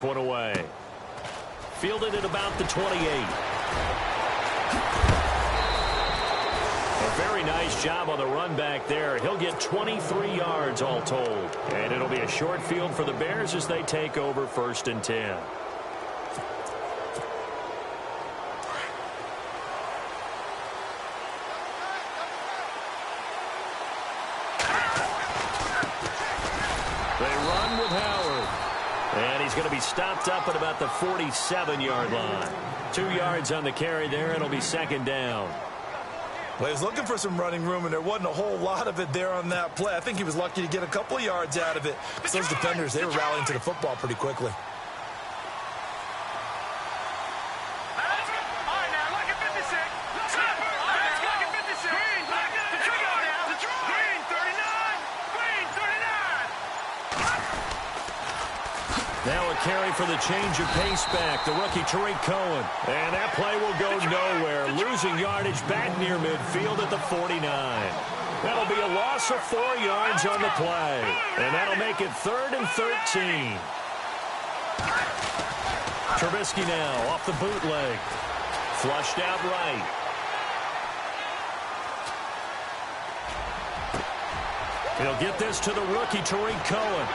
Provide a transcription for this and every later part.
One away. Fielded at about the 28. A very nice job on the run back there. He'll get 23 yards all told. And it'll be a short field for the Bears as they take over 1st and 10. They run with Howard. And he's going to be stopped up at about the 47-yard line. 2 yards on the carry there. It'll be 2nd down. Well, he was looking for some running room, and there wasn't a whole lot of it there on that play. I think he was lucky to get a couple of yards out of it. Those defenders, they were rallying to the football pretty quickly. Now a carry for the change of pace back, the rookie Tariq Cohen. And that play will go nowhere, losing yardage back near midfield at the 49. That'll be a loss of 4 yards on the play. And that'll make it 3rd and 13. Trubisky now off the bootleg. Flushed out right. He'll get this to the rookie Tariq Cohen.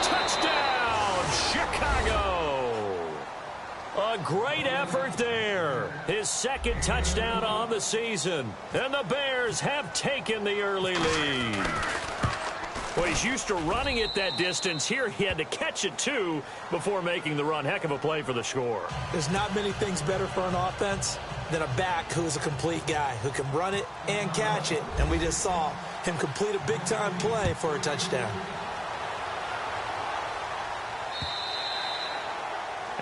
Touchdown! Chicago! A great effort there. His 2nd touchdown on the season. And the Bears have taken the early lead. Well, he's used to running it that distance. Here he had to catch it, too, before making the run. Heck of a play for the score. There's not many things better for an offense than a back who is a complete guy, who can run it and catch it. And we just saw him complete a big-time play for a touchdown.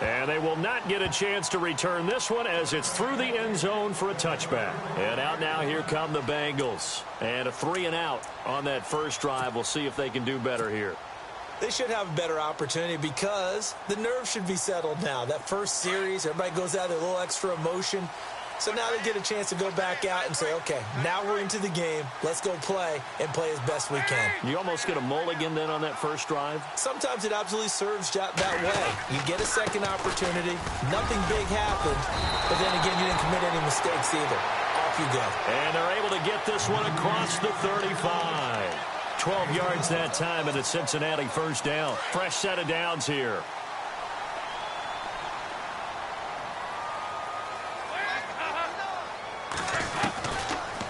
And they will not get a chance to return this one as it's through the end zone for a touchback. And out now, here come the Bengals. And a 3-and-out on that first drive. We'll see if they can do better here. They should have a better opportunity because the nerves should be settled now. That first series, everybody goes out with a little extra emotion. So now they get a chance to go back out and say, okay, now we're into the game. Let's go play and play as best we can. You almost get a mulligan then on that first drive? Sometimes it absolutely serves that way. You get a second opportunity. Nothing big happened. But then again, you didn't commit any mistakes either. Off you go. And they're able to get this one across the 35. 12 yards that time and a Cincinnati first down. Fresh set of downs here.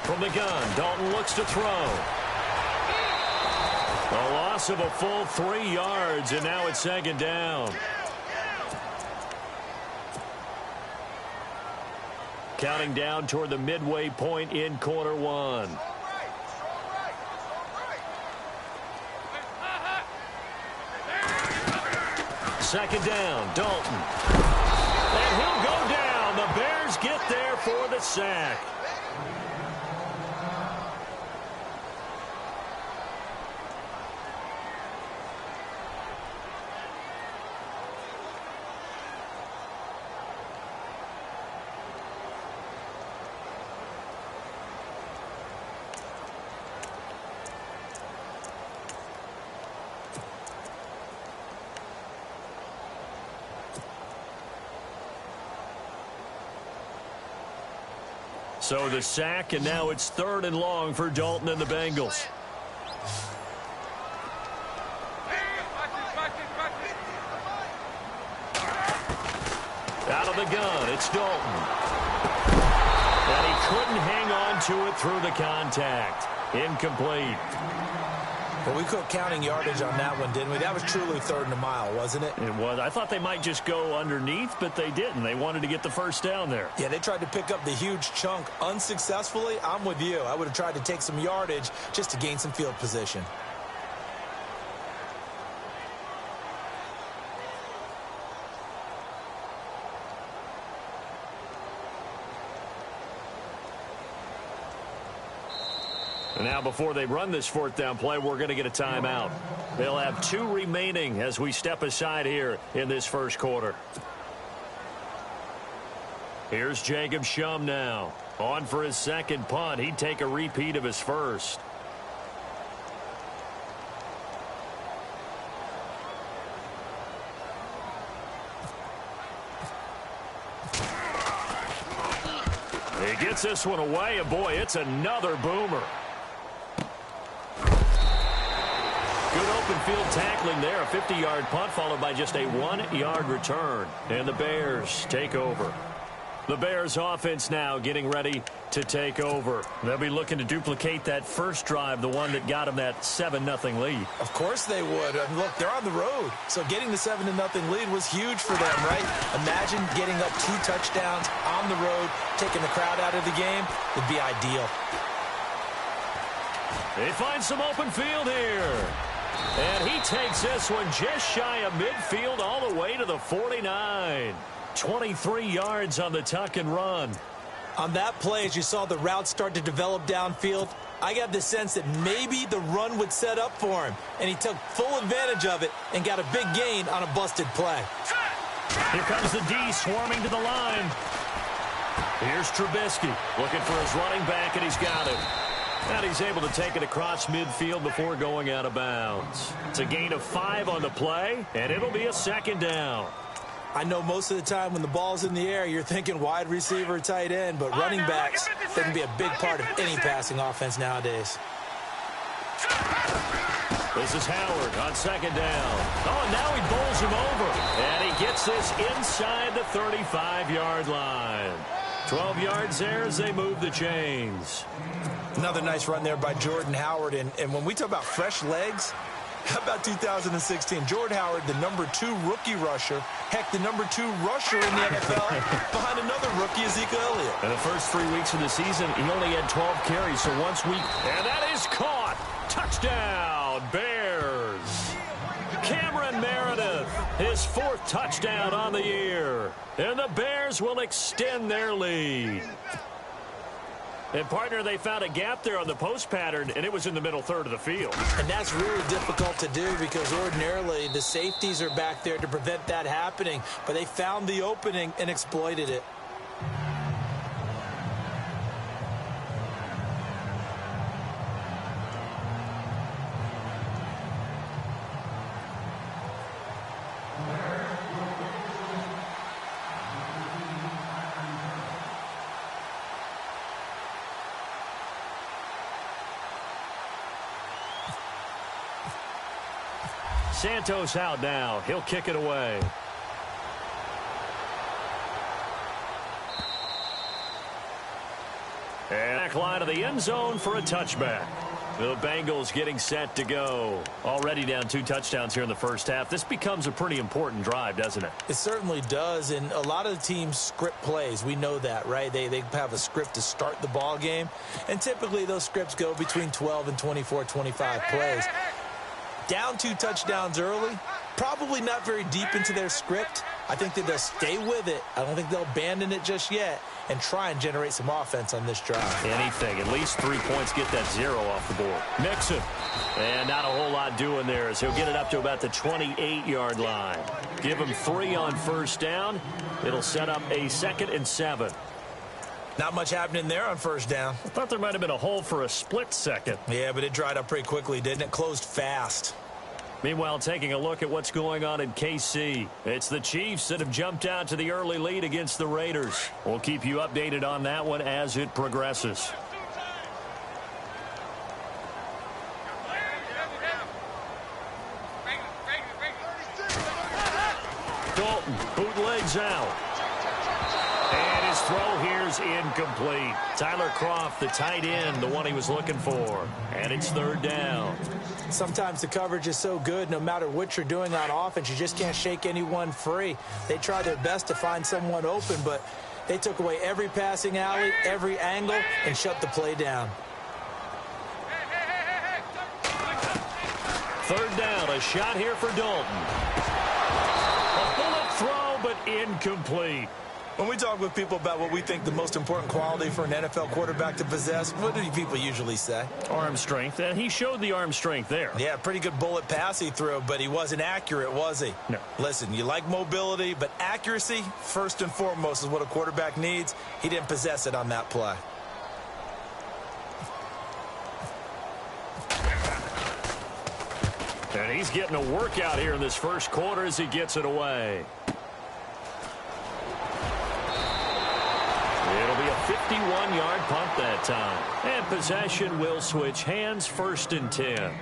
From the gun, Dalton looks to throw. A loss of a full 3 yards, and now it's 2nd down. Counting down toward the midway point in quarter one. Second down, Dalton. And he'll go down. The Bears get there for the sack. So the sack, and now it's 3rd and long for Dalton and the Bengals. Out of the gun, it's Dalton. And he couldn't hang on to it through the contact. Incomplete. Well, we quit counting yardage on that one, didn't we? That was truly 3rd and a mile, wasn't it? It was. I thought they might just go underneath, but they didn't. They wanted to get the first down there. Yeah, they tried to pick up the huge chunk unsuccessfully. I'm with you. I would have tried to take some yardage just to gain some field position. And now before they run this 4th down play, we're going to get a timeout. They'll have 2 remaining as we step aside here in this first quarter. Here's Jacob Shum now. On for his 2nd punt. He'd take a repeat of his first. He gets this one away, and boy, it's another boomer. Good open field tackling there. A 50-yard punt followed by just a 1-yard return. And the Bears take over. The Bears offense now getting ready to take over. They'll be looking to duplicate that first drive, the one that got them that 7-0 lead. Of course they would. Look, they're on the road. So getting the 7-0 lead was huge for them, right? Imagine getting up 2 touchdowns on the road, taking the crowd out of the game would be ideal. They find some open field here. And he takes this one just shy of midfield all the way to the 49. 23 yards on the tuck and run. On that play, as you saw the route start to develop downfield, I got the sense that maybe the run would set up for him. And he took full advantage of it and got a big gain on a busted play. Here comes the D swarming to the line. Here's Trubisky looking for his running back, and he's got it. And he's able to take it across midfield before going out of bounds. It's a gain of 5 on the play, and it'll be a 2nd down. I know most of the time when the ball's in the air, you're thinking wide receiver, tight end, but running backs can be a big part of any passing offense nowadays. This is Howard on 2nd down. Oh, and now he bowls him over. And he gets this inside the 35-yard line. 12 yards there as they move the chains. Another nice run there by Jordan Howard. And when we talk about fresh legs, how about 2016? Jordan Howard, the #2 rookie rusher. Heck, the #2 rusher in the NFL behind another rookie, Ezekiel Elliott. In the first 3 weeks of the season, he only had 12 carries, so once week. And that is caught. Touchdown, Bears. Cameron Meredith, his 4th touchdown on the year. And the Bears will extend their lead. And, partner, they found a gap there on the post pattern, and it was in the middle third of the field. And that's really difficult to do because ordinarily the safeties are back there to prevent that happening. But they found the opening and exploited it. Santos out now. He'll kick it away. And back line of the end zone for a touchback. The Bengals getting set to go. Already down 2 touchdowns here in the first half. This becomes a pretty important drive, doesn't it? It certainly does, and a lot of the teams script plays. We know that, right? They have a script to start the ball game, and typically those scripts go between 12 and 24, 25 plays. Down 2 touchdowns early, probably not very deep into their script. I think that they'll stay with it. I don't think they'll abandon it just yet and try and generate some offense on this drive. Anything. At least 3 points, get that 0 off the board. Mixon. And not a whole lot doing there as he'll get it up to about the 28-yard line. Give him 3 on first down. It'll set up a 2nd and 7. Not much happening there on first down. I thought there might have been a hole for a split second. Yeah, but it dried up pretty quickly, didn't it? Closed fast. Meanwhile, taking a look at what's going on in KC. It's the Chiefs that have jumped out to the early lead against the Raiders. We'll keep you updated on that one as it progresses. Dalton, bootlegs out. And his throw here's incomplete. Tyler Kroft, the tight end, the one he was looking for. And it's 3rd down. Sometimes the coverage is so good, no matter what you're doing on offense, you just can't shake anyone free. They try their best to find someone open, but they took away every passing alley, every angle, and shut the play down. 3rd down, a shot here for Dalton. A bullet throw, but incomplete. When we talk with people about what we think the most important quality for an NFL quarterback to possess, what do people usually say? Arm strength, and he showed the arm strength there. Yeah, pretty good bullet pass he threw, but he wasn't accurate, was he? No. Listen, you like mobility, but accuracy, first and foremost, is what a quarterback needs. He didn't possess it on that play. And he's getting a workout here in this first quarter as he gets it away. It'll be a 51-yard punt that time. And possession will switch hands, 1st and 10.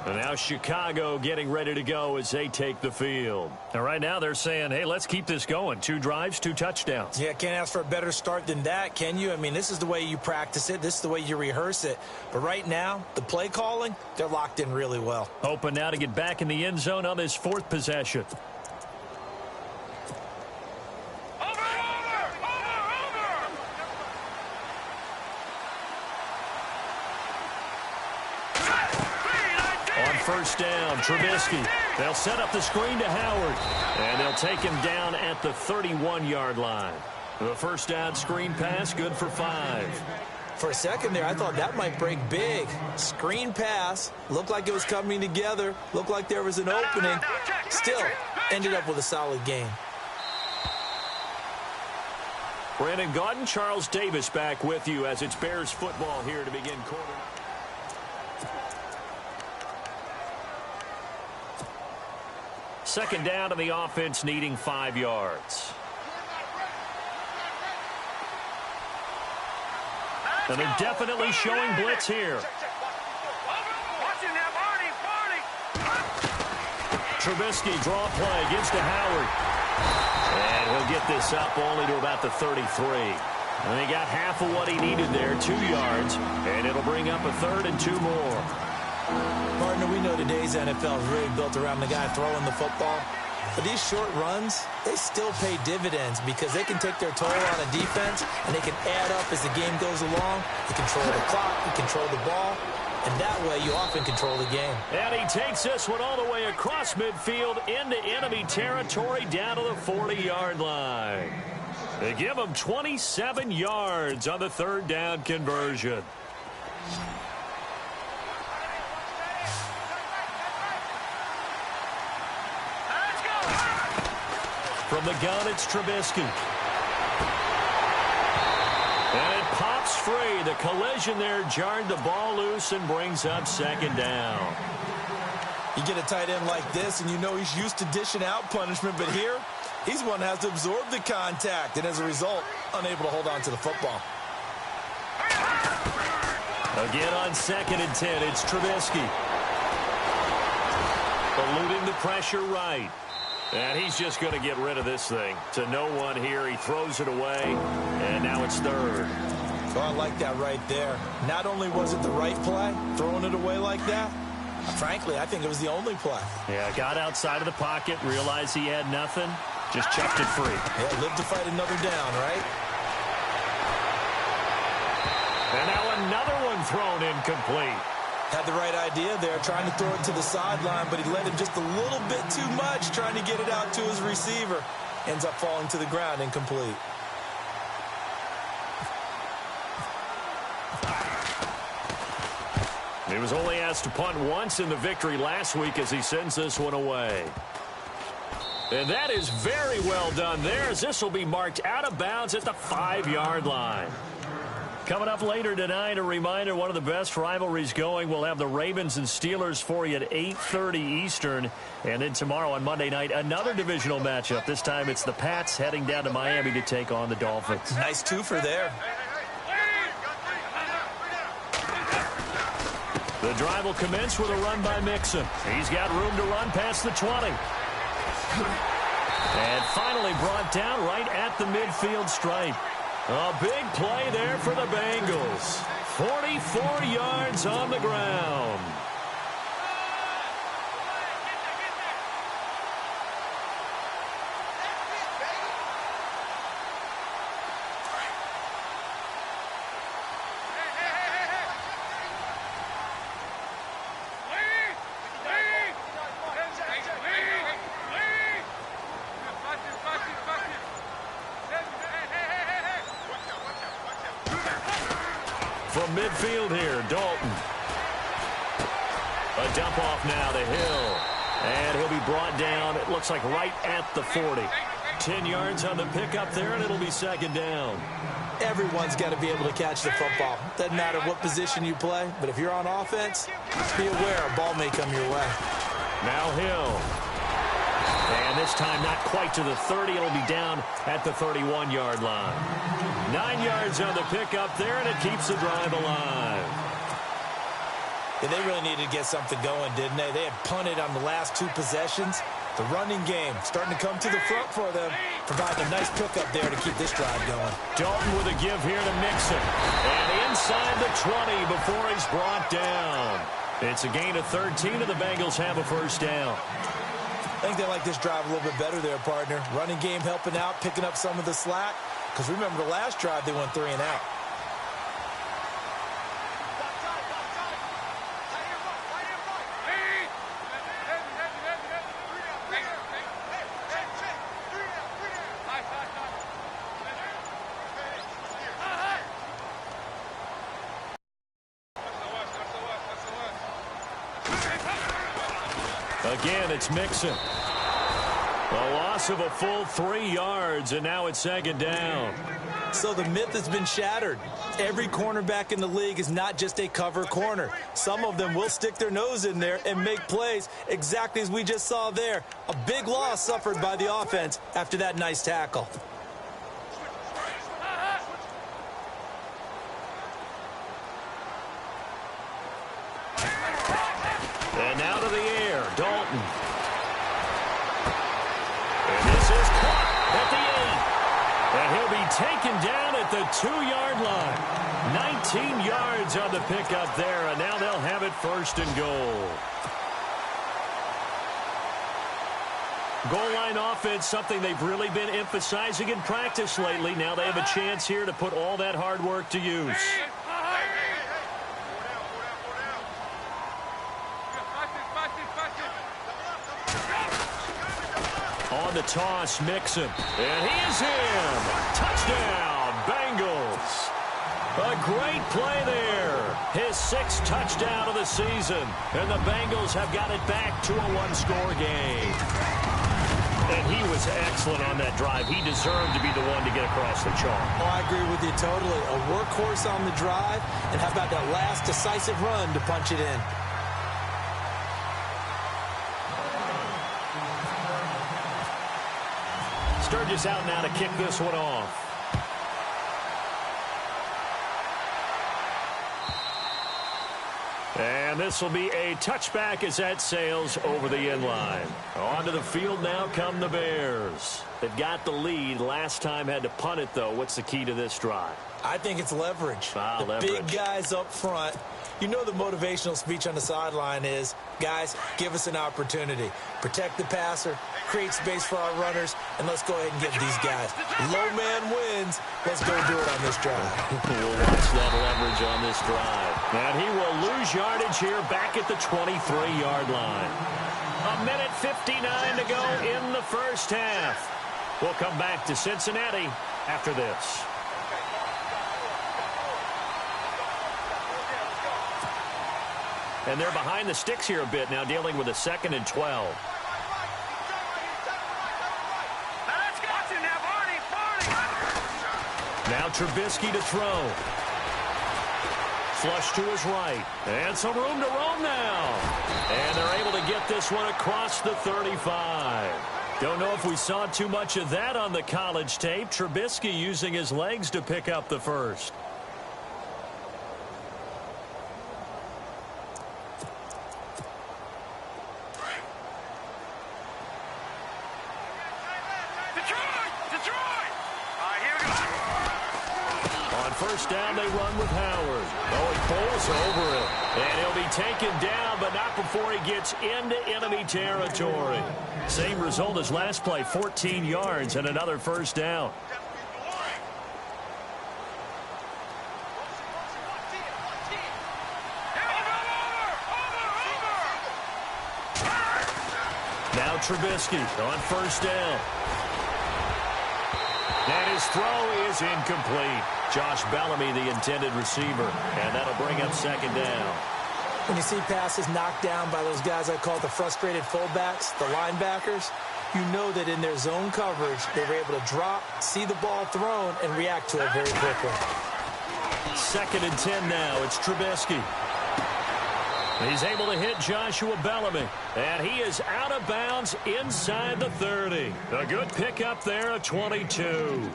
And now Chicago getting ready to go as they take the field. And right now they're saying, hey, let's keep this going. 2 drives, 2 touchdowns. Yeah, can't ask for a better start than that, can you? I mean, this is the way you practice it. This is the way you rehearse it. But right now, the play calling, they're locked in really well. Open now to get back in the end zone on this 4th possession. First down, Trubisky. They'll set up the screen to Howard, and they'll take him down at the 31-yard line. The first down screen pass, good for 5. For a second there, I thought that might break big. Screen pass, looked like it was coming together, looked like there was an opening. Still, ended up with a solid gain. Brandon Gaudin, Charles Davis back with you as it's Bears football here to begin quarter. Second down to the offense, needing 5 yards. And they're definitely showing blitz here. Trubisky draw play, gives to Howard. And he'll get this up only to about the 33. And he got half of what he needed there, 2 yards. And it'll bring up a 3rd and 2 more. Partner, we know today's NFL is really built around the guy throwing the football. But these short runs, they still pay dividends because they can take their toll on a defense and they can add up as the game goes along. You control the clock, you control the ball, and that way you often control the game. And he takes this one all the way across midfield into enemy territory down to the 40-yard line. They give him 27 yards on the 3rd down conversion. From the gun, it's Trubisky. And it pops free. The collision there jarred the ball loose and brings up 2nd down. You get a tight end like this, and you know he's used to dishing out punishment, but here, he's one that has to absorb the contact, and as a result, unable to hold on to the football. Again on 2nd and 10, it's Trubisky. Eluding the pressure right. And he's just going to get rid of this thing. To no one here. He throws it away, and now it's 3rd. Oh, I like that right there. Not only was it the right play, throwing it away like that, frankly, I think it was the only play. Yeah, got outside of the pocket, realized he had nothing, just chucked it free. Yeah, live to fight another down, right? And now another one thrown incomplete. Had the right idea there, trying to throw it to the sideline, but he let him just a little bit too much, trying to get it out to his receiver. Ends up falling to the ground, incomplete. He was only asked to punt once in the victory last week as he sends this one away. And that is very well done there, as this will be marked out of bounds at the 5-yard line. Coming up later tonight, a reminder, one of the best rivalries going. We'll have the Ravens and Steelers for you at 8:30 Eastern. And then tomorrow on Monday night, another divisional matchup. This time it's the Pats heading down to Miami to take on the Dolphins. Nice twofer there. The drive will commence with a run by Mixon. He's got room to run past the 20. And finally brought down right at the midfield stripe. A big play there for the Bengals. 44 yards on the ground. From midfield here, Dalton. A dump off now to Hill. And he'll be brought down, it looks like right at the 40. 10 yards on the pickup there, and it'll be 2nd down. Everyone's got to be able to catch the football. Doesn't matter what position you play, but if you're on offense, be aware a ball may come your way. Now Hill. And this time not quite to the 30. It'll be down at the 31-yard line. 9 yards on the pickup there, and it keeps the drive alive. Yeah, they really needed to get something going, didn't they? They had punted on the last 2 possessions. The running game starting to come to the front for them, providing a nice pickup there to keep this drive going. Dalton with a give here to Mixon. And inside the 20 before he's brought down. It's a gain of 13, and the Bengals have a first down. I think they like this drive a little bit better there, partner. Running game helping out, picking up some of the slack. Because remember, the last drive, they went 3 and out. Again, it's Mixon. A loss of a full 3 yards, and now it's second down. So the myth has been shattered. Every cornerback in the league is not just a cover corner. Some of them will stick their nose in there and make plays exactly as we just saw there. A big loss suffered by the offense after that nice tackle. And now to the air, Dalton. And this is caught at the 8. And he'll be taken down at the 2-yard line. 19 yards on the pickup there, and now they'll have it first and goal. Goal line offense, something they've really been emphasizing in practice lately. Now they have a chance here to put all that hard work to use. On the toss, Mixon. And he is in. Touchdown, Bengals. A great play there. His 6th touchdown of the season. And the Bengals have got it back to a 1-score game. And he was excellent on that drive. He deserved to be the one to get across the chalk. Oh, I agree with you totally. A workhorse on the drive. And how about that last decisive run to punch it in? Sturgis out now to kick this one off. And this will be a touchback as that sails over the end line. Onto the field now come the Bears. They've got the lead. Last time had to punt it, though. What's the key to this drive? I think it's leverage. Leverage. Big guys up front. You know the motivational speech on the sideline is, guys, give us an opportunity. Protect the passer, create space for our runners, and let's go ahead and get these guys. Low man wins. Let's go do it on this drive. We'll watch that leverage on this drive. And he will lose yardage here back at the 23-yard line. 1:59 to go in the first half. We'll come back to Cincinnati after this. And they're behind the sticks here a bit now, dealing with a 2nd and 12. Now Trubisky to throw. Flush to his right. And some room to roam now. And they're able to get this one across the 35. Don't know if we saw too much of that on the college tape. Trubisky using his legs to pick up the first. First down, they run with Howard. Oh, he pulls over it. And he'll be taken down, but not before he gets into enemy territory. Same result as last play, 14 yards and another first down. Now Trubisky on first down. And his throw is incomplete. Josh Bellamy, the intended receiver, and that'll bring up second down. When you see passes knocked down by those guys I call the frustrated fullbacks, the linebackers, you know that in their zone coverage, they were able to drop, see the ball thrown, and react to it very quickly. 2nd and 10 now. It's Trubisky. He's able to hit Joshua Bellamy, and he is out of bounds inside the 30. A good pickup there at 22.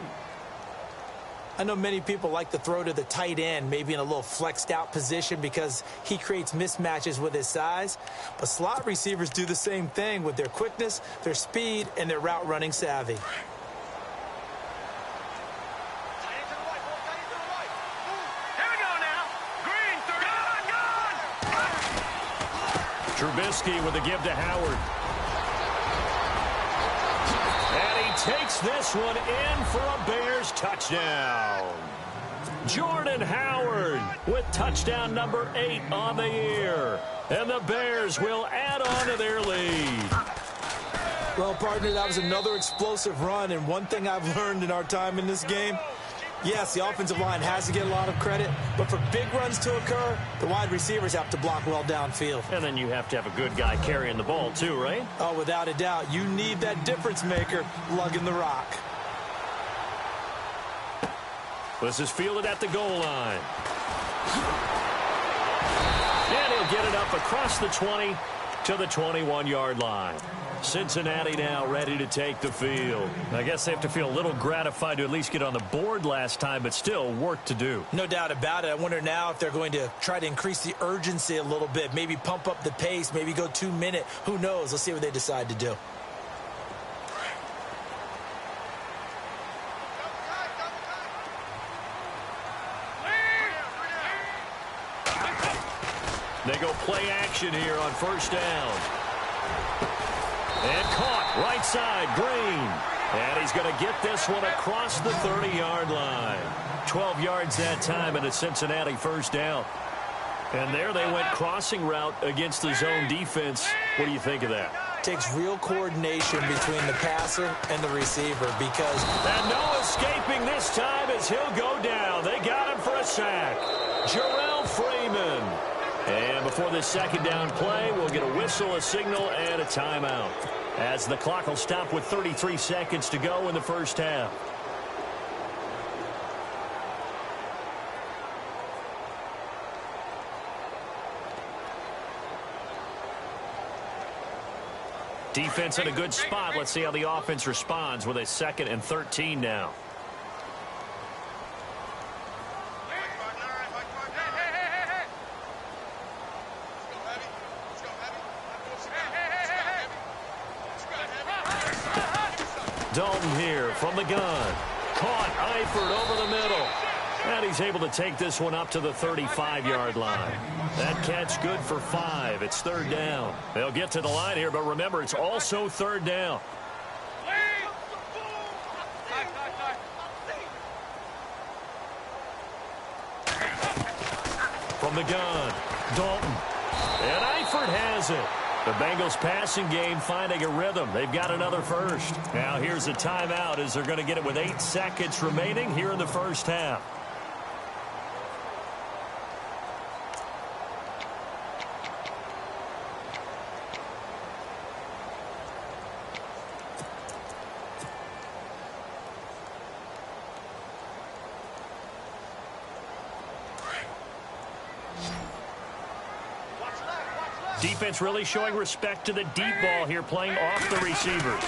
I know many people like to throw to the tight end, maybe in a little flexed out position because he creates mismatches with his size. But slot receivers do the same thing with their quickness, their speed, and their route running savvy. Trubisky with a give to Howard. And he takes this one in for a Bears touchdown. Jordan Howard with touchdown number 8 on the year. And the Bears will add on to their lead. Well, partner, that was another explosive run. And one thing I've learned in our time in this game, yes, the offensive line has to get a lot of credit, but for big runs to occur, the wide receivers have to block well downfield. And then you have to have a good guy carrying the ball too, right? Oh, without a doubt. You need that difference maker lugging the rock. This is fielded at the goal line. And he'll get it up across the 20 to the 21-yard line. Cincinnati now ready to take the field. I guess they have to feel a little gratified to at least get on the board last time, but still work to do. No doubt about it. I wonder now if they're going to try to increase the urgency a little bit, maybe pump up the pace, maybe go 2-minute. Who knows? Let's see what they decide to do. They go play action here on first down. And caught right side, Green. And he's going to get this one across the 30-yard line. 12 yards that time and a Cincinnati first down. And there they went crossing route against the zone defense. What do you think of that? Takes real coordination between the passer and the receiver because... And no escaping this time as he'll go down. They got him for a sack. Jarrell Freeman. And before this second down play, we'll get a whistle, a signal, and a timeout. As the clock will stop with 33 seconds to go in the first half. Defense in a good spot. Let's see how the offense responds with a 2nd and 13 now. Dalton here from the gun. Caught Eifert over the middle. And he's able to take this one up to the 35-yard line. That catch good for 5. It's 3rd down. They'll get to the line here, but remember, it's also 3rd down. From the gun, Dalton. And Eifert has it. The Bengals passing game finding a rhythm. They've got another first. Now here's a timeout as they're going to get it with 8 seconds remaining here in the first half. Defense really showing respect to the deep ball here, playing off the receivers.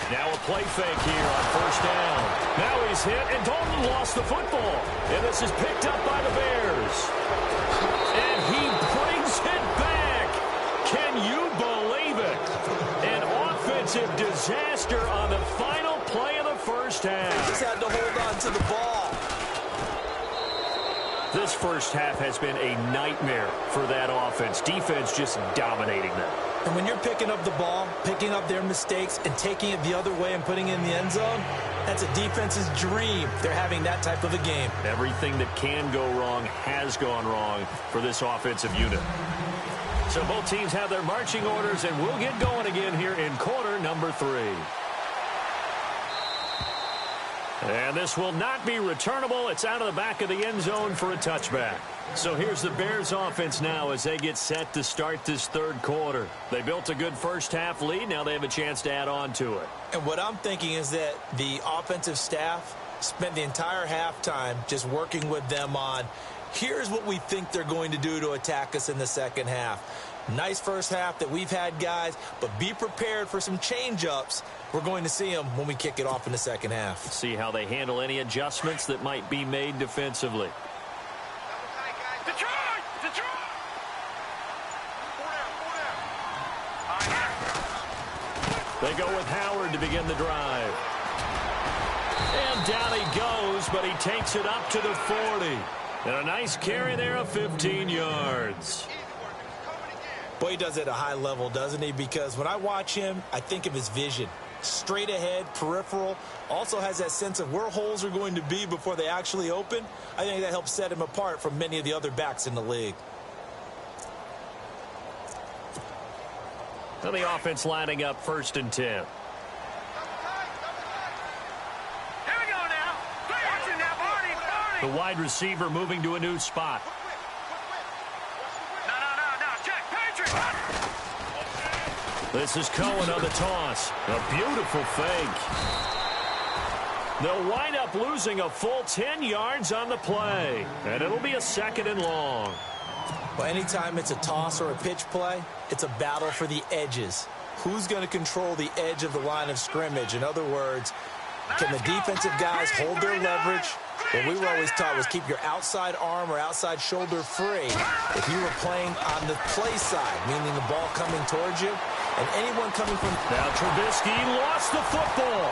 Now a play fake here on first down. Now he's hit, and Dalton lost the football. And this is picked up by the Bears. And he brings it back. Can you believe it? An offensive disaster on the final play of the first half. Just had to hold on to the ball. This first half has been a nightmare for that offense. Defense just dominating them. And when you're picking up the ball, picking up their mistakes, and taking it the other way and putting it in the end zone, that's a defense's dream. They're having that type of a game. Everything that can go wrong has gone wrong for this offensive unit. So both teams have their marching orders, and we'll get going again here in quarter number 3. And this will not be returnable. It's out of the back of the end zone for a touchback. So here's the Bears offense now as they get set to start this third quarter. They built a good first half lead. Now they have a chance to add on to it. And what I'm thinking is that the offensive staff spent the entire halftime just working with them on Here's what we think they're going to do to attack us in the second half. Nice first half that we've had, guys, but be prepared for some change-ups. We're going to see them when we kick it off in the second half. Let's see how they handle any adjustments that might be made defensively. They go with Howard to begin the drive. And down he goes, but he takes it up to the 40. And a nice carry there of 15 yards. Boy, he does it at a high level, doesn't he? Because when I watch him, I think of his vision. Straight ahead, peripheral. Also has that sense of where holes are going to be before they actually open. I think that helps set him apart from many of the other backs in the league. And the offense lining up 1st and 10. Here we go now. Watch it now, Barney. The wide receiver moving to a new spot. No. Check. Patrick. This is Cohen on the toss. A beautiful fake. They'll wind up losing a full 10 yards on the play. And it'll be a 2nd and long. Well, anytime it's a toss or a pitch play, it's a battle for the edges. Who's going to control the edge of the line of scrimmage? In other words, can the defensive guys hold their leverage? What we were always taught was keep your outside arm or outside shoulder free if you were playing on the play side, meaning the ball coming towards you, and anyone coming from... Now Trubisky lost the football.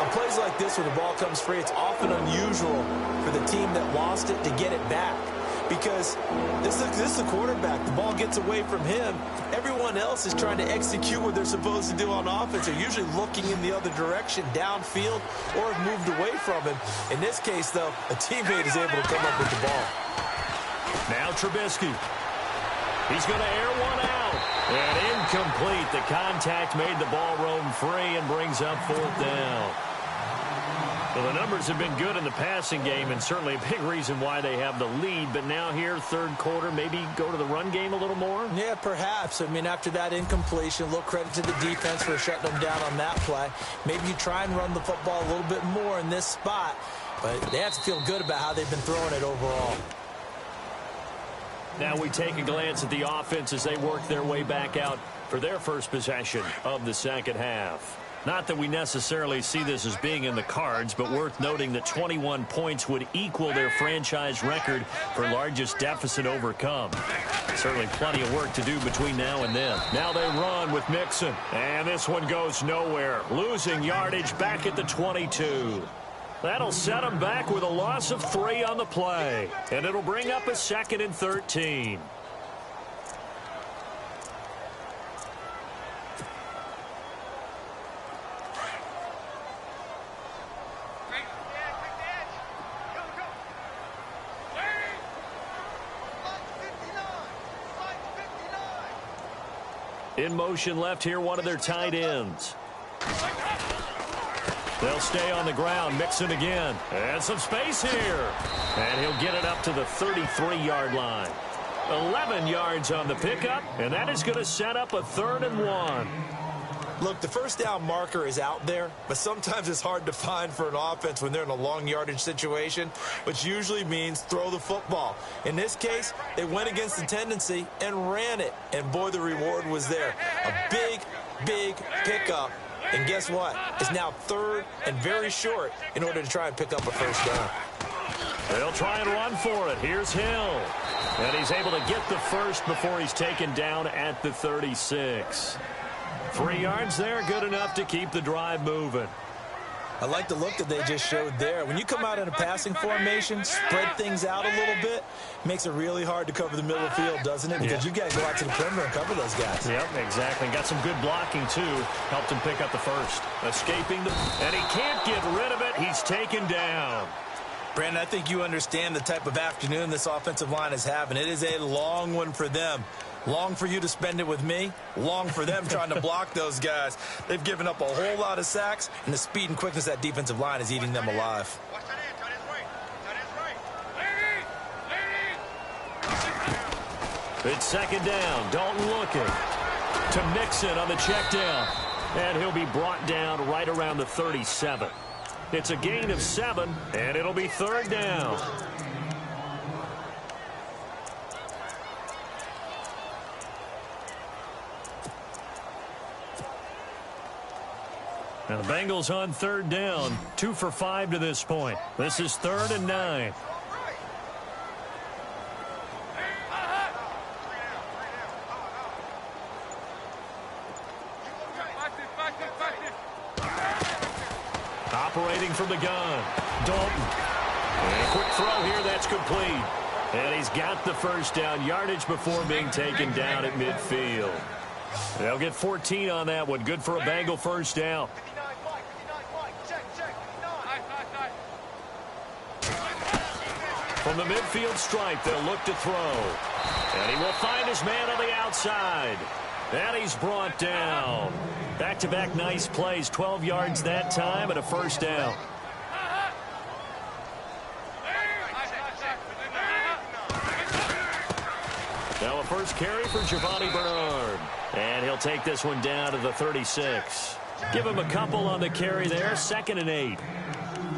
On plays like this where the ball comes free, it's often unusual for the team that lost it to get it back. Because this is the quarterback. The ball gets away from him. Everyone else is trying to execute what they're supposed to do on offense. They're usually looking in the other direction, downfield, or have moved away from him. In this case, though, a teammate is able to come up with the ball. Now Trubisky. He's going to air one out. And incomplete. The contact made the ball roam free and brings up 4th down. Well, the numbers have been good in the passing game and certainly a big reason why they have the lead. But now here, 3rd quarter, maybe go to the run game a little more? Yeah, perhaps. I mean, after that incompletion, a little credit to the defense for shutting them down on that play. Maybe you try and run the football a little bit more in this spot. But they have to feel good about how they've been throwing it overall. Now we take a glance at the offense as they work their way back out for their first possession of the second half. Not that we necessarily see this as being in the cards, but worth noting that 21 points would equal their franchise record for largest deficit overcome. Certainly plenty of work to do between now and then. Now they run with Mixon, and this one goes nowhere. Losing yardage back at the 22. That'll set them back with a loss of 3 on the play, and it'll bring up a 2nd and 13. In motion left here, one of their tight ends. They'll stay on the ground. Mixon again. And some space here. And he'll get it up to the 33-yard line. 11 yards on the pickup, and that is going to set up a 3rd and 1. Look, the first down marker is out there, but sometimes it's hard to find for an offense when they're in a long yardage situation, which usually means throw the football. In this case, they went against the tendency and ran it, and boy, the reward was there. A big, big pickup, and guess what? It's now 3rd and very short in order to try and pick up a first down. They'll try and run for it. Here's Hill. And he's able to get the first before he's taken down at the 36. 3 yards there, good enough to keep the drive moving. I like the look that they just showed there. When you come out in a passing formation, spread things out a little bit, makes it really hard to cover the middle of the field, doesn't it? Because you guys go out to the perimeter and cover those guys. Yep, exactly. Got some good blocking, too. Helped him pick up the first. Escaping the... And he can't get rid of it. He's taken down. Brandon, I think you understand the type of afternoon this offensive line is having. It is a long one for them. Long for you to spend it with me. Long for them trying to block those guys. They've given up a whole lot of sacks, and the speed and quickness of that defensive line is eating them alive. It's 2nd down. Dalton looking to Mixon on the check down. And he'll be brought down right around the 37. It's a gain of 7, and it'll be third down. And the Bengals on third down, 2 for 5 to this point. This is 3rd and 9. Operating from the gun, Dalton. And a quick throw here, that's complete. And he's got the first down, yardage before being taken down at midfield. They'll get 14 on that one. Good for a Bengal first down. From the midfield stripe, they'll look to throw. And he will find his man on the outside. And he's brought down. Back-to-back nice plays, 12 yards that time and a first down. Now a first carry for Giovanni Bernard. And he'll take this one down to the 36. Give him a couple on the carry there, 2nd and 8.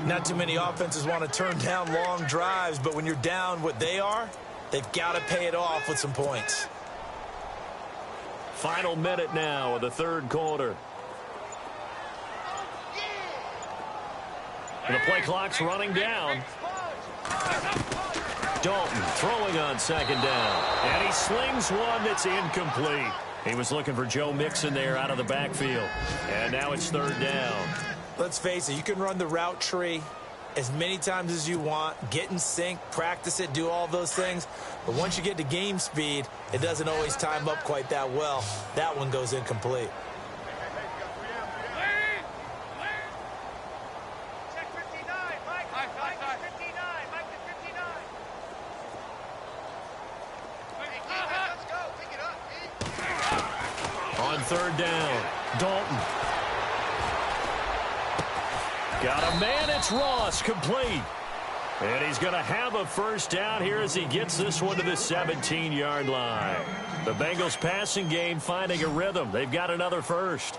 Not too many offenses want to turn down long drives, but when you're down what they are, they've got to pay it off with some points. Final minute now of the third quarter. And the play clock's running down. Dalton throwing on 2nd down. And he slings one that's incomplete. He was looking for Joe Mixon there out of the backfield. And now it's 3rd down. Let's face it, you can run the route tree as many times as you want, get in sync, practice it, do all those things. But once you get to game speed, it doesn't always time up quite that well. That one goes incomplete. On 3rd down, Dalton. Got a man, it's Ross, complete. And he's going to have a first down here as he gets this one to the 17-yard line. The Bengals passing game finding a rhythm. They've got another first.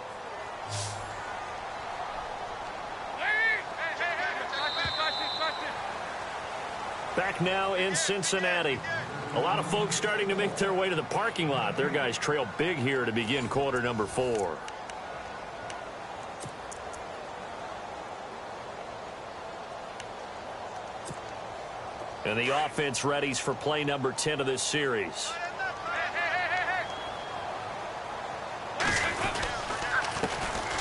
Back now in Cincinnati. A lot of folks starting to make their way to the parking lot. Their guys trail big here to begin quarter number 4. And the offense readies for play number 10 of this series.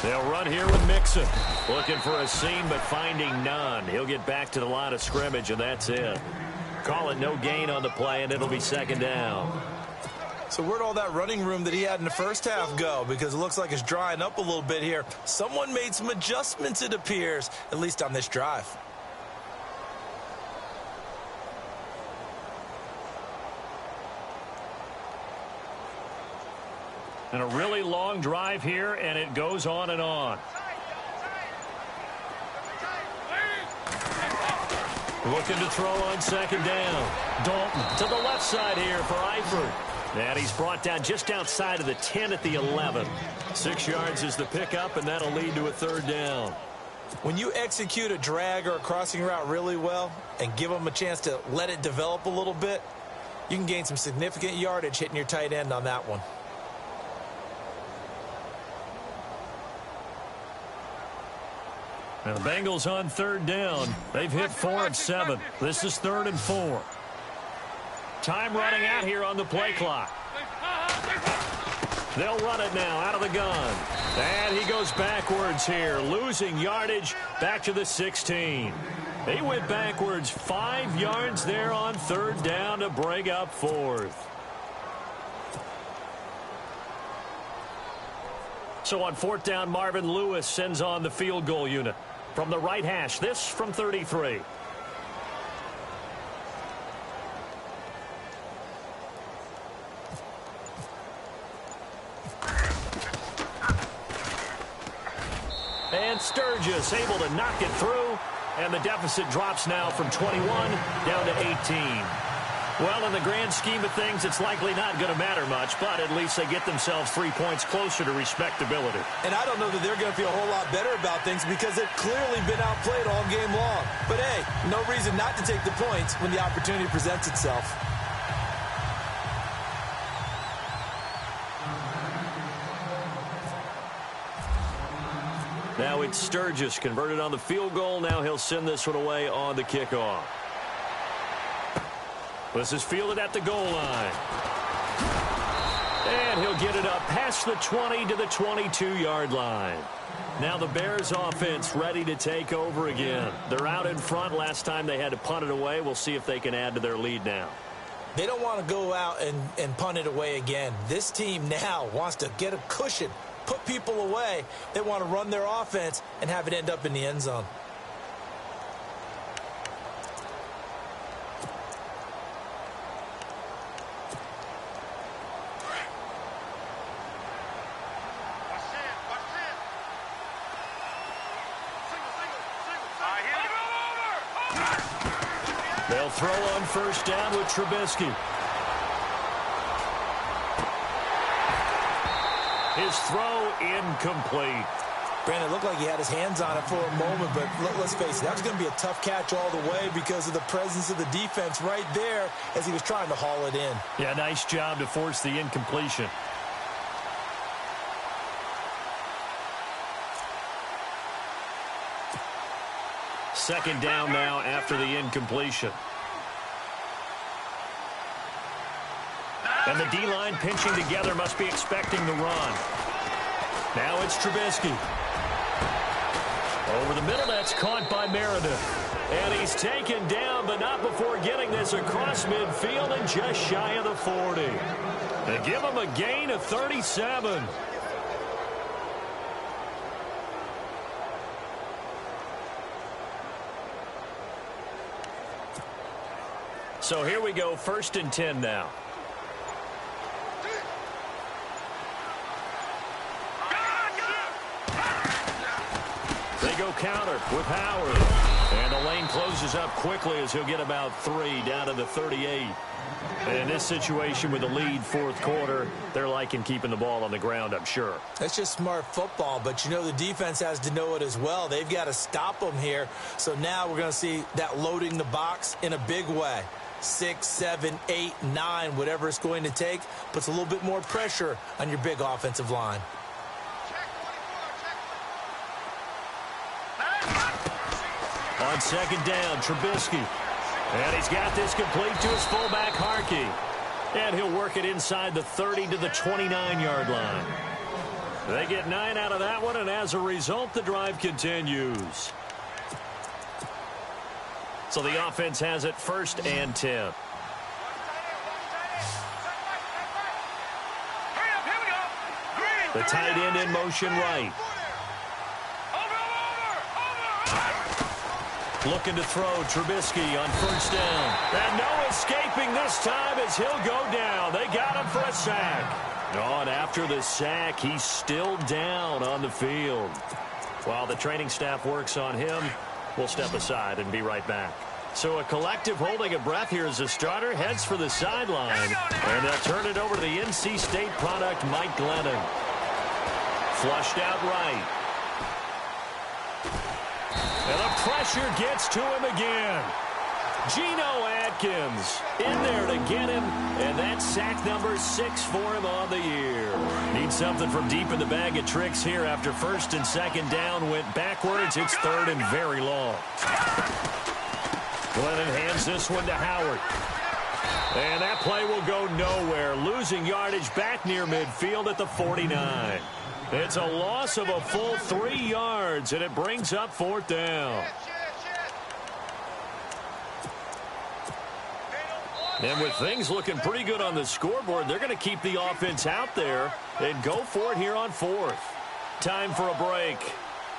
They'll run here with Mixon. Looking for a seam, but finding none. He'll get back to the line of scrimmage, and that's it. Call it no gain on the play, and it'll be 2nd down. So where'd all that running room that he had in the first half go? Because it looks like it's drying up a little bit here. Someone made some adjustments, it appears, at least on this drive. And a really long drive here, and it goes on and on. Looking to throw on 2nd down. Dalton to the left side here for Eifert. And he's brought down just outside of the 10 at the 11. 6 yards is the pickup, and that'll lead to a 3rd down. When you execute a drag or a crossing route really well and give them a chance to let it develop a little bit, you can gain some significant yardage hitting your tight end on that one. And the Bengals on 3rd down. They've hit 4 of 7. This is 3rd and 4. Time running out here on the play clock. They'll run it now out of the gun. And he goes backwards here, losing yardage back to the 16. He went backwards 5 yards there on 3rd down to bring up 4th. So on 4th down, Marvin Lewis sends on the field goal unit. From the right hash, this from 33. And Sturgis able to knock it through. And the deficit drops now from 21 down to 18. Well, in the grand scheme of things, it's likely not going to matter much, but at least they get themselves 3 points closer to respectability. And I don't know that they're going to feel a whole lot better about things because they've clearly been outplayed all game long. But, hey, no reason not to take the points when the opportunity presents itself. Now it's Sturgis converted on the field goal. Now he'll send this one away on the kickoff. This is fielded at the goal line. And he'll get it up past the 20 to the 22-yard line. Now the Bears offense ready to take over again. They're out in front. Last time they had to punt it away. We'll see if they can add to their lead now. They don't want to go out and punt it away again. This team now wants to get a cushion, put people away. They want to run their offense and have it end up in the end zone. They'll throw on first down with Trubisky. His throw incomplete. Brandon, it looked like he had his hands on it for a moment, but let's face it, that was going to be a tough catch all the way because of the presence of the defense right there as he was trying to haul it in. Yeah, nice job to force the incompletion. Second down now after the incompletion. And the D-line pinching together must be expecting the run. Now it's Trubisky. Over the middle, that's caught by Meredith. And he's taken down, but not before getting this across midfield and just shy of the 40. They give him a gain of 37. So here we go, 1st and 10 now. They go counter with Howard. And the lane closes up quickly as he'll get about 3 down to the 38. And in this situation with the lead 4th quarter, they're liking keeping the ball on the ground, I'm sure. That's just smart football, but you know the defense has to know it as well. They've got to stop them here. So now we're going to see that loading the box in a big way. 6, 7, 8, 9, whatever it's going to take, puts a little bit more pressure on your big offensive line. On second down, Trubisky. And he's got this complete to his fullback, Harkey. And he'll work it inside the 30 to the 29-yard line. They get 9 out of that one, and as a result, the drive continues. So the offense has it 1st and 10. The tight end in motion right. Looking to throw, Trubisky on first down. And no escaping this time as he'll go down. They got him for a sack. Oh, and after the sack, he's still down on the field. While the training staff works on him, we'll step aside and be right back. So a collective holding a breath here as the starter heads for the sideline. And they'll turn it over to the NC State product, Mike Glennon. Flushed out right. And the pressure gets to him again. Geno Atkins in there to get him, and that's sack number 6 for him on the year. Need something from deep in the bag of tricks here after 1st and 2nd down went backwards. It's 3rd and very long. Glennon hands this one to Howard. And that play will go nowhere, losing yardage back near midfield at the 49. It's a loss of a full 3 yards, and it brings up 4th down. And with things looking pretty good on the scoreboard, they're going to keep the offense out there and go for it here on 4th. Time for a break.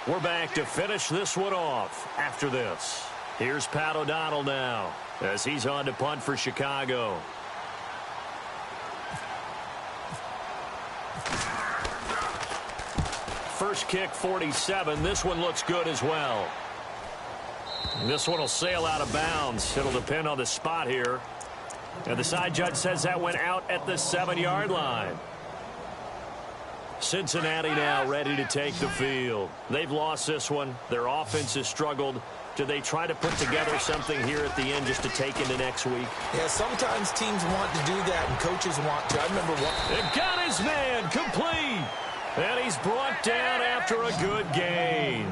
We're back to finish this one off after this. Here's Pat O'Donnell now as he's on to punt for Chicago. First kick, 47. This one looks good as well. This one will sail out of bounds. It'll depend on the spot here. And the side judge says that went out at the 7-yard line. Cincinnati now ready to take the field. They've lost this one. Their offense has struggled. Do they try to put together something here at the end just to take into next week? Yeah, sometimes teams want to do that, and coaches want to. I remember one. It got his man complete. And he's brought down after a good gain.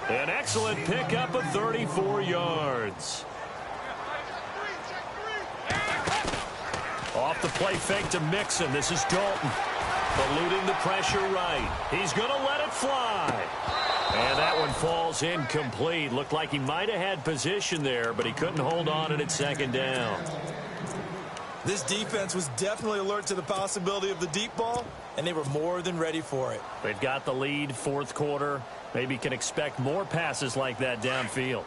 An excellent pickup of 34 yards. Off the play fake to Mixon. This is Dalton. Eluding the pressure right. He's going to let it fly. And that one falls incomplete. Looked like he might have had position there, but he couldn't hold on at second down. This defense was definitely alert to the possibility of the deep ball, and they were more than ready for it. They've got the lead, fourth quarter. Maybe can expect more passes like that downfield.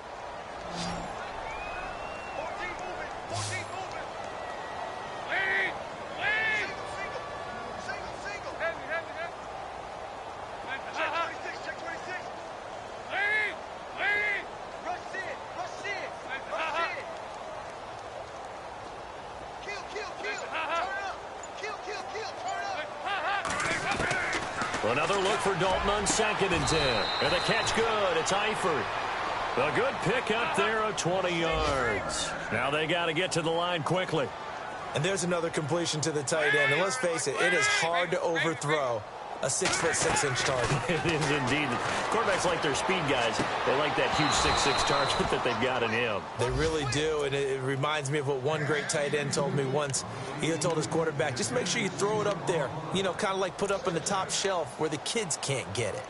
Another look for Dalton on 2nd and 10. And the catch good. It's Eifert. A good pickup there of 20 yards. Now they got to get to the line quickly. And there's another completion to the tight end. And let's face it, it is hard to overthrow a 6'6" target. It is indeed. Quarterbacks like their speed guys. They like that huge 6'6" target that they've got in him. They really do, and it reminds me of what one great tight end told me once. He told his quarterback, just make sure you throw it up there. You know, kind of like put up on the top shelf where the kids can't get it.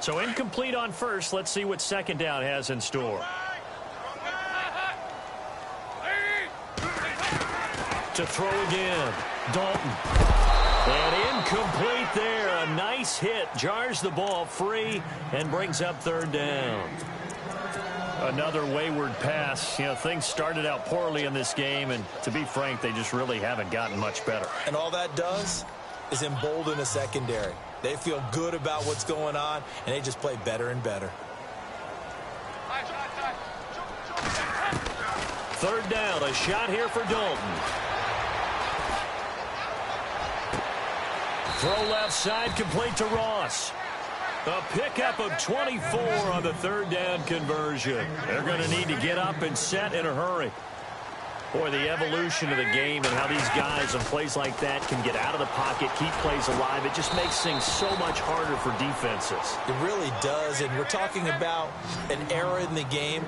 So incomplete on first. Let's see what second down has in store. To throw again. Dalton. And incomplete there. A nice hit. Jars the ball free and brings up third down. Another wayward pass. You know, things started out poorly in this game, and to be frank, they just really haven't gotten much better. And all that does is embolden a secondary. They feel good about what's going on, and they just play better and better. Third down, a shot here for Dalton. Throw left side, complete to Ross. A pickup of 24 on the third down conversion. They're going to need to get up and set in a hurry. Boy, the evolution of the game and how these guys on plays like that can get out of the pocket, keep plays alive, it just makes things so much harder for defenses. It really does, and we're talking about an era in the game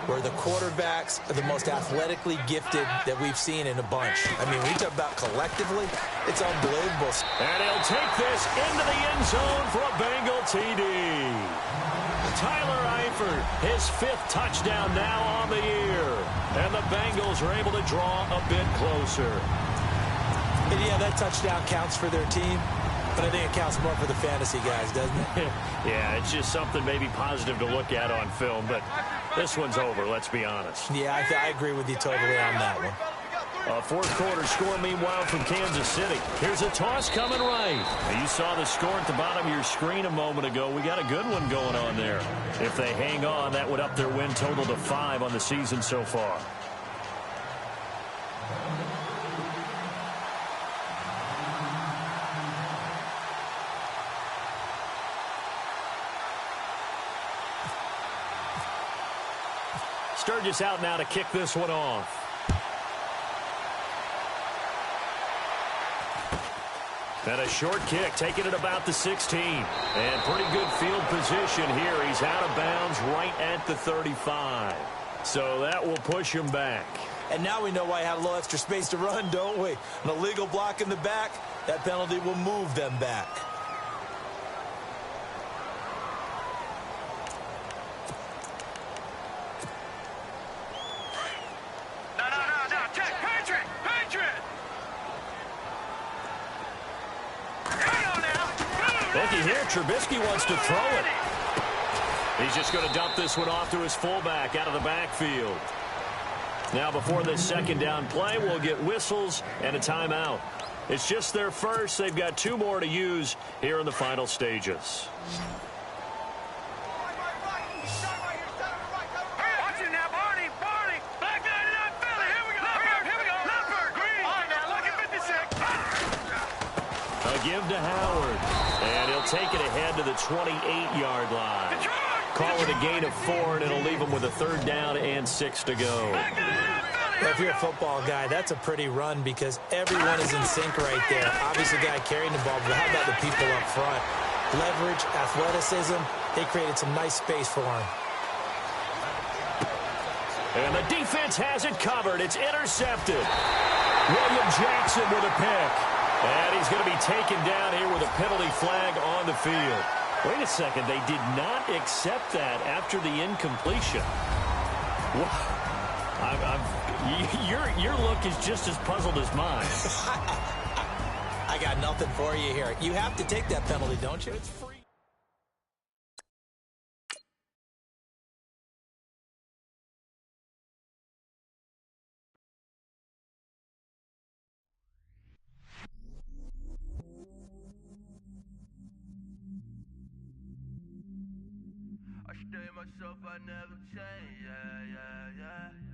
where the quarterbacks are the most athletically gifted that we've seen in a bunch. I mean, we talk about collectively, it's unbelievable. And he'll take this into the end zone for a Bengal TD. Tyler Eifert, his 5th touchdown now on the year. And the Bengals are able to draw a bit closer. And yeah, that touchdown counts for their team, but I think it counts more for the fantasy guys, doesn't it? Yeah, it's just something maybe positive to look at on film, but this one's over, let's be honest. Yeah, I agree with you totally on that one. A fourth quarter score, meanwhile, from Kansas City. Here's a toss coming right. Now, you saw the score at the bottom of your screen a moment ago. We got a good one going on there. If they hang on, that would up their win total to 5 on the season so far. Sturgis out now to kick this one off. And a short kick, taking it about the 16. And pretty good field position here. He's out of bounds right at the 35. So that will push him back. And now we know why I had a little extra space to run, don't we? An illegal block in the back, that penalty will move them back. Looky here, Trubisky wants to throw it. He's just going to dump this one off to his fullback out of the backfield. Now before this second down play, we'll get whistles and a timeout. It's just their first. They've got 2 more to use here in the final stages. Watch it now, Barney. Black 99 Philly. Here we go. Leopard. Green. All right, now, look at 56. A give to Howard. And he'll take it ahead to the 28-yard line. Call it a gain of 4, and it'll leave him with a 3rd down and 6 to go. If you're a football guy, that's a pretty run because everyone is in sync right there. Obviously, the guy carrying the ball, but how about the people up front? Leverage, athleticism, they created some nice space for him. And the defense has it covered. It's intercepted. William Jackson with a pick. And he's going to be taken down here with a penalty flag on the field. Wait a second. They did not accept that after the incompletion. Your look is just as puzzled as mine. I got nothing for you here. You have to take that penalty, don't you? It's free. I stay myself, I never change, yeah.